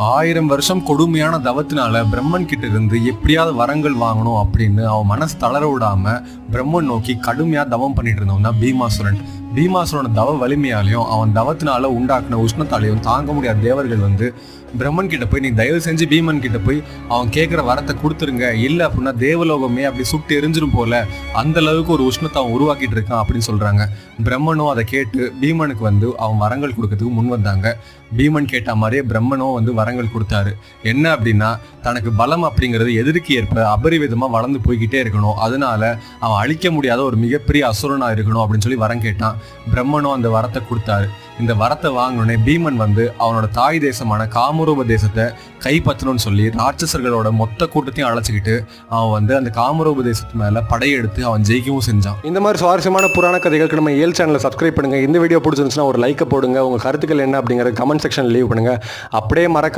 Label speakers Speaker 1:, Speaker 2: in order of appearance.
Speaker 1: 1000 வருஷம் கொடுமையான தவத்தினால பிரம்மன் கிட்ட இருந்து எப்படியாவது வரங்கள் வாங்கணும் அப்படின்னு அவன் மனசு தளர விடாம பிரம்மன் நோக்கி கடுமையா தவம் பண்ணிட்டு இருந்தவன் தான் பீமாசுரன். பீமாசுரனோட தவ வலிமையாலையும் அவன் தவத்தினால உண்டாக்குன உஷ்ணத்தாலையும் தாங்க முடியாத தேவர்கள் வந்து பிரம்மன் கிட்ட போய், நீ தயவு செஞ்சு பீமன் கிட்ட போய் அவன் கேட்குற வரத்தை கொடுத்துருங்க, இல்லை அப்படின்னா தேவலோகமே அப்படி சுட்டு எரிஞ்சிரும் போல அந்த அளவுக்கு ஒரு உஷ்ணத்தை அவன் உருவாக்கிட்டு இருக்கான் அப்படின்னு சொல்றாங்க. பிரம்மனும் அதை கேட்டு பீமனுக்கு வந்து அவன் வரங்கள் கொடுக்கறதுக்கு முன் வந்தாங்க. பீமன் கேட்ட மாதிரியே பிரம்மனும் வந்து வரங்கள் கொடுத்தாரு. என்ன அப்படின்னா, தனக்கு பலம் அப்படிங்கிறது எதிர்க்கு ஏற்ப அபரிவிதமா வளர்ந்து போய்கிட்டே இருக்கணும், அதனால அவன் அழிக்க முடியாத ஒரு மிகப்பெரிய அசுரனா இருக்கணும் அப்படின்னு சொல்லி வரம் கேட்டான். பிரம்மனும் அந்த வரத்தை கொடுத்தாரு. இந்த வரத்தை வாங்கினோடனே பீமன் வந்து அவனோட தாய் தேசமான காமரூப தேசத்தை கைப்பற்றணும்னு சொல்லி ராட்சசர்களோட மொத்த கூட்டத்தையும் அழைச்சிக்கிட்டு அவன் வந்து அந்த காமரூப தேசத்து மேல படையெடுத்து அவன் ஜெயிக்கவும் செஞ்சான். இந்த மாதிரி சுவாரஸ்யமான புராண கதைகளுக்கு நம்ம ஏல் சேனலை சப்ஸ்கிரைப் பண்ணுங்க. இந்த வீடியோ பிடிச்சிருந்துச்சுன்னா ஒரு லைக்கை போடுங்க. உங்க கருத்துக்கள் என்ன அப்படிங்கிற கமெண்ட் செக்ஷன் லீவ் பண்ணுங்க. அப்படியே மறக்காம